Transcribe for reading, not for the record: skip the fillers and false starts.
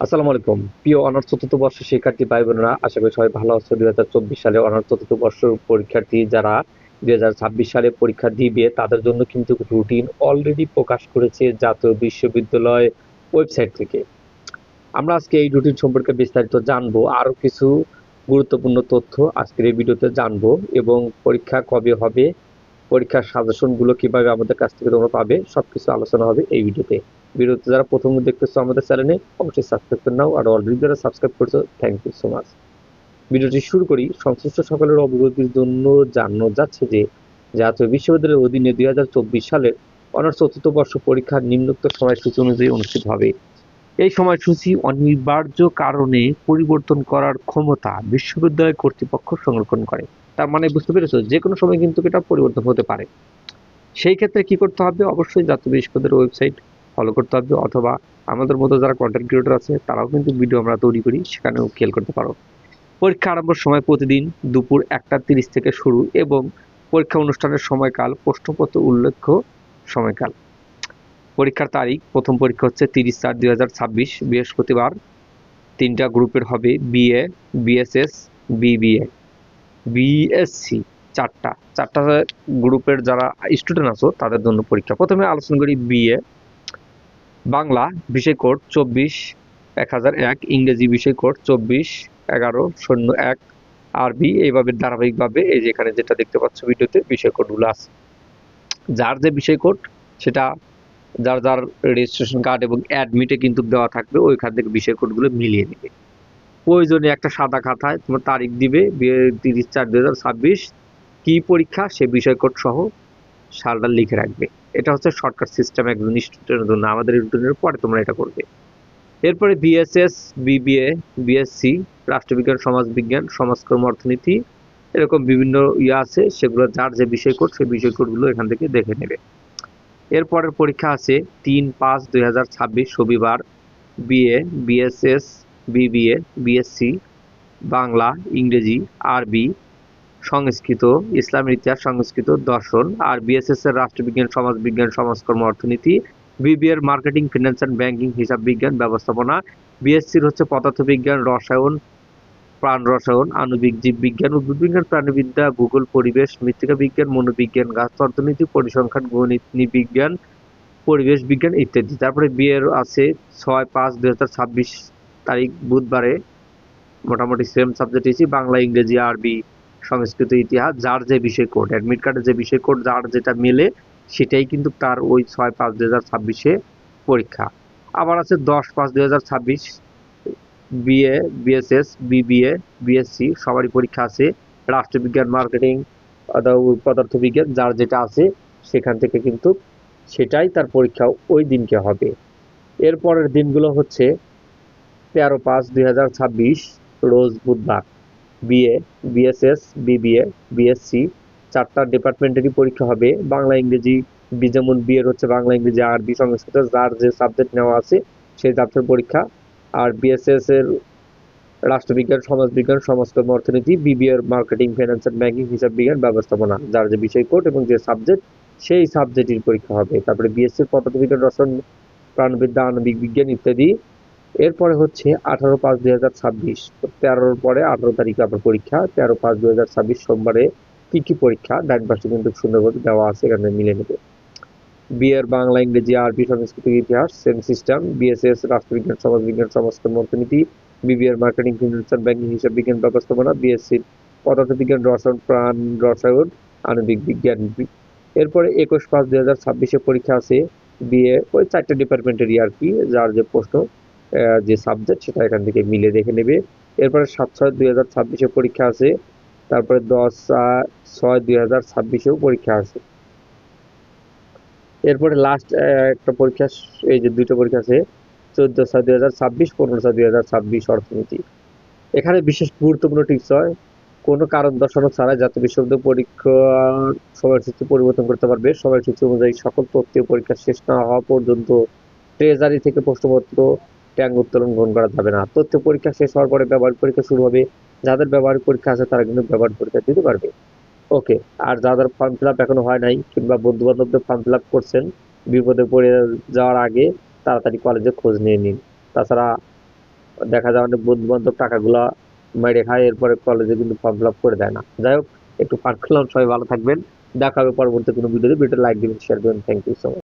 আসসালামু আলাইকুম। প্রিয় অনার্স চতুর্থ বর্ষের শিক্ষার্থী ভাই বোনেরা, আশা করি সবাই ভালো আছো। 2024 সালে অনার্স চতুর্থ বর্ষের পরীক্ষার্থী যারা 2026 সালে পরীক্ষা দিবে তাদের জন্য কিন্তু রুটিন অলরেডি প্রকাশ করেছে জাতীয় বিশ্ববিদ্যালয় ওয়েবসাইট থেকে। আমরা আজকে এই রুটিন সম্পর্কে বিস্তারিত জানবো, আরো কিছু গুরুত্বপূর্ণ তথ্য আজকের এই ভিডিওতে জানবো, এবং পরীক্ষা কবে হবে, পরীক্ষার সাজেশন গুলো কিভাবে আমাদের কাছ থেকে তোমরা পাবে, সবকিছু আলোচনা হবে এই ভিডিওতে যারা প্রথম দেখতেছো আমাদের চ্যানেলে অবশ্যই সাবস্ক্রাইব করে নাও, আর অলরেডি যারা সাবস্ক্রাইব করছো থ্যাংক ইউ সো মাচ। ভিডিওটি শুরু করি। সংশ্লিষ্ট সকলের অবগতির জন্য জানানো যাচ্ছে যে জাতীয় বিশ্ববিদ্যালয়ের অধীনে 2024 সালের অনার্স চতুর্থ বর্ষ পরীক্ষা নিম্নোক্ত সময়সূচি অনুযায়ী অনুষ্ঠিত হবে। এই সময়সূচি অনিবার্য কারণে পরিবর্তন করার ক্ষমতা বিশ্ববিদ্যালয় কর্তৃপক্ষ সংরক্ষণ করে। তার মানে বুঝতে পেরেছো, যে কোনো সময় কিন্তু এটা পরিবর্তন হতে পারে। সেই ক্ষেত্রে কি করতে হবে? অবশ্যই জাতীয় বিশ্ববিদ্যালয়ের ওয়েবসাইট ফলো করতে হবে, অথবা আমাদের মতো যারা কন্টেন্ট ক্রিয়েটর আছে তারাও কিন্তু ভিডিও আমরা তৈরি করি, সেখানেও খেয়াল করতে পারো। পরীক্ষা আরম্ভের সময় প্রতিদিন দুপুর 1টা 30 থেকে শুরু, এবং পরীক্ষা অনুষ্ঠানের সময়কাল প্রশ্নপত্র উল্লেখ্য সময়কাল। পরীক্ষার তারিখ: প্রথম পরীক্ষা হচ্ছে 30/4/2026 বৃহস্পতিবার। 3টা গ্রুপের হবে: বিএ, বিএসএস, বিবিএ, বিএসসি। চারটা গ্রুপের যারা স্টুডেন্ট আছো তাদের জন্য পরীক্ষা। প্রথমে আলোচনা করি বিএ। বাংলা বিষয় কোড 24/1001, ইংরেজি বিষয় কোড 24/11/01, আরবি এইভাবে ধারাবাহিকভাবে এই যে এখানে যেটা দেখতে পাচ্ছ ভিডিওতে বিষয় কোডগুলো আছে। যার যে বিষয় কোড সেটা যার যার রেজিস্ট্রেশন কার্ড এবং অ্যাডমিটে কিন্তু দেওয়া থাকবে, ওইখান থেকে বিষয় কোডগুলো মিলিয়ে নেবে। প্রয়োজনে একটা সাদা খাতায় তোমার তারিখ দিবে 30/4/2026 কি পরীক্ষা সে বিষয় কোড সহ সালটা লিখে রাখবে। এটা হচ্ছে শর্টকাট সিস্টেম একজন স্টুডেন্টের জন্য। আমাদের রুটিনের পরে তোমরা এটা করবে। এরপরে বিএসএস, বিবিএ, বিএসসি, রাষ্ট্রবিজ্ঞান, সমাজবিজ্ঞান, সমাজকর্ম, অর্থনীতি, এরকম বিভিন্ন আছে, সেগুলো যার যে বিষয় কোড সেই বিষয় কোডগুলো এখান থেকে দেখে নেবে। এরপরের পরীক্ষা আছে 3/5/2026 রবিবার। BA, BSS, BBA, BSc, Bangla, ইংরেজি, আরবি, সংস্কৃত, ইসলামের ইতিহাস, সংস্কৃত, দর্শন। আর বিএসএস এর রাষ্ট্রবিজ্ঞান, সমাজবিজ্ঞান, সমাজকর্ম, অর্থনীতি। বিবিএ এর মার্কেটিং, ফিন্যান্স অ্যান্ড ব্যাংকিং, হিসাব বিজ্ঞান, ব্যবস্থাপনা। বিএসসির হচ্ছে পদার্থবিজ্ঞান, রসায়ন, প্রাণ রসায়ন, আণবিক, জীববিজ্ঞান, উদ্ভিদবিজ্ঞান, প্রাণীবিদ্যা, ভূগোল, পরিবেশ, মৃত্তিকা বিজ্ঞান, মনোবিজ্ঞান, গাছ অর্থনীতি, পরিসংখ্যান, গণিত, নৃবিজ্ঞান, পরিবেশ বিজ্ঞান ইত্যাদি। তারপরে বিএর আছে 6/5/2026 তারিখ বুধবারে। মোটামুটি সেম সাবজেক্ট এসি, বাংলা, ইংরেজি, আরবি, সংস্কৃত, ইতিহাস। যার যে বিষয় কোড, অ্যাডমিট কার্ডে যে বিষয় কোড যার যেটা মেলে সেটাই কিন্তু তার ওই 6/5/2026 পরীক্ষা। আবার আছে 10/5/2026 বিএ, বিএসএস, বিবিএ, বিএসসি সবারই পরীক্ষা আছে। রাষ্ট্রবিজ্ঞান, মার্কেটিং, পদার্থবিজ্ঞান যার যেটা আছে সেখান থেকে কিন্তু সেটাই তার পরীক্ষা ওই দিনকে হবে। এরপরের দিনগুলো হচ্ছে 13/5/2026 রোজ বুধবার। বিএ, বিএসএস, বিবিএ, বিএসসি চারটা ডিপার্টমেন্টেরই পরীক্ষা হবে। বাংলা, ইংরেজি, যেমন বিএর হচ্ছে বাংলা, ইংরেজি, আরবি, সংস্কৃত যার যে সাবজেক্ট নেওয়া আছে সেই সাবজেক্টের পরীক্ষা। আর বিএসএস এর রাষ্ট্রবিজ্ঞান, সমাজবিজ্ঞান, সমাজকর্ম, অর্থনীতি। বিবিএ এর মার্কেটিং, ফাইন্যান্স এন্ড ব্যাংকিং, হিসাব বিজ্ঞান, ব্যবস্থাপনা। যার যে বিষয় কোড এবং যে সাবজেক্ট সেই সাবজেক্টের পরীক্ষা হবে। তারপরে বিএসসি পদার্থবিজ্ঞান, রসায়ন, প্রাণবিদ্যা, আণবিক বিজ্ঞান ইত্যাদি। এরপরে হচ্ছে 18/5/2026, 13-র পরে 18 তারিখে আবার পরীক্ষা। 13/5/2026 সোমবারে কি কি পরীক্ষা ডান পাশে কিন্তু সুন্দরভাবে দেওয়া আছে, এখানে মিলে নেবে। বিএর বাংলা, ইংরেজি, আরবি, সংস্কৃত, ইতিহাস সেম সিস্টেম। বিএসএস রাষ্ট্রবিজ্ঞান, সমাজবিজ্ঞান, সমাজকর্ম, অর্থনীতি। বিবিএর মার্কেটিং, ফিন্যান্স অ্যান্ড ব্যাংকিং, হিসাব বিজ্ঞান, ব্যবস্থাপনা। বিএসসির পদার্থবিজ্ঞান, রসায়ন, প্রাণ রসায়ন, আণবিক বিজ্ঞান। এরপরে 21/5/2026 পরীক্ষা আছে বিএ, ওই চারটা ডিপার্টমেন্টেরই আর কি, যার যে প্রশ্ন যে সাবজেক্ট সেটা এখান থেকে মিলে দেখে নেবে। এরপরে 7/6/2026 পরীক্ষা আছে। তারপরে 10/6/2026 পরীক্ষা আছে। এরপরে লাস্ট একটা পরীক্ষা, এই যে দুইটা পরীক্ষা আছে 14/6/2026, 15/6/2026 অর্থনীতি। এখানে বিশেষ গুরুত্বপূর্ণ টিপস হয়, কোনো কারণ দর্শানো ছাড়াই জাতীয় বিশ্ববিদ্যালয় পরীক্ষার সময়সূচি পরিবর্তন করতে পারবে। সময়সূচি অনুযায়ী সকল তথ্য পরীক্ষা শেষ না হওয়া পর্যন্ত ট্রেজারি থেকে প্রশ্নপত্র ট্যাঙ্ক উত্তোলন গ্রহণ করা যাবে না। তথ্য পরীক্ষা শেষ হওয়ার পরে ব্যবহারিক পরীক্ষা শুরু হবে। যাদের ব্যবহারিক পরীক্ষা আছে তারা কিন্তু ব্যবহারিক পরীক্ষা দিতে পারবে। ওকে। আর যাদের ফর্ম ফিল আপ এখনো হয় নাই, কিংবা বন্ধু বান্ধবদের ফর্ম ফিল আপ করছেন, বিপদে পড়ে যাওয়ার আগে তাড়াতাড়ি কলেজে খোঁজ নিয়ে নিন। তাছাড়া দেখা যায় অনেক বন্ধু বান্ধব টাকাগুলা মেরে খায়, এরপরে কলেজে কিন্তু ফর্ম ফিল আপ করে দেয় না। যাই হোক, একটু ফান করলাম, সবাই ভালো থাকবেন। দেখা হবে পরবর্তী কোনো ভিডিওতে। ভিডিওটা লাইক দিবেন, শেয়ার করবেন। Thank you so much.